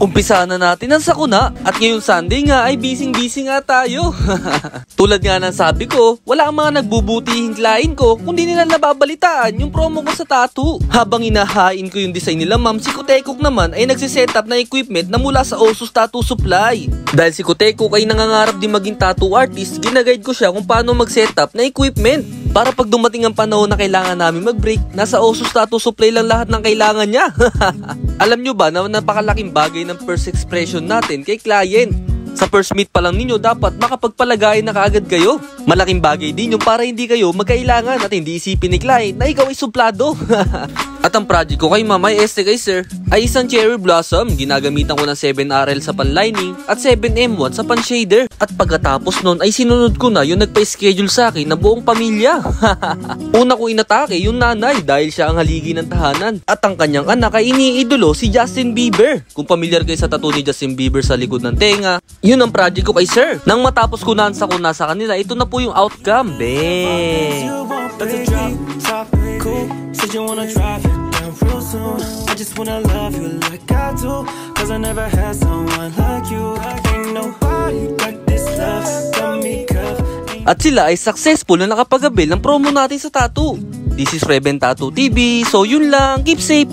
Umpisa na natin ang sakuna at ngayong Sunday nga ay busy nga tayo. Tulad nga ng sabi ko, wala ang mga nagbubutihing client ko kundi nila nababalitaan yung promo ko sa tattoo. Habang inahain ko yung design nila ma'am, si Kutekok naman ay nagsisetup na equipment na mula sa Osus Tattoo Supply. Dahil si Kutekok ay nangangarap din maging tattoo artist, ginaguide ko siya kung paano mag-setup na equipment. Para pag dumating ang panahon na kailangan namin mag-break, nasa Osus Tattoo Supply lang lahat ng kailangan niya. Alam nyo ba na napakalaking bagay ng first expression natin kay client? Sa first meet pa lang ninyo, dapat makapagpalagay na kaagad kayo. Malaking bagay din yung para hindi kayo magkailangan at hindi isipin ni client na ikaw ay suplado. At ang project ko kay ma'am ay kay sir ay isang cherry blossom. Ginagamitan ko ng 7RL sa panlining at 7M1 sa pan-shader. At pagkatapos nun ay sinunod ko na yung nagpa-schedule sa akin na buong pamilya. Una ko inatake yung nanay dahil siya ang haligi ng tahanan. At ang kanyang anak ay iniidolo si Justin Bieber. Kung familiar kayo sa tattoo ni Justin Bieber sa likod ng tenga, yun ang project ko kay sir. Nang matapos ko na sa kanila, ito na po yung outcome. Bang! Said you wanna drive it down real soon. I just wanna love you like I do, cause I never had someone like you. Ain't nobody like this love, got me cuffed. At sila ay successful na nakapag-avail ng promo natin sa tattoo. This is Reven Tattoo TV, so yun lang, keep safe!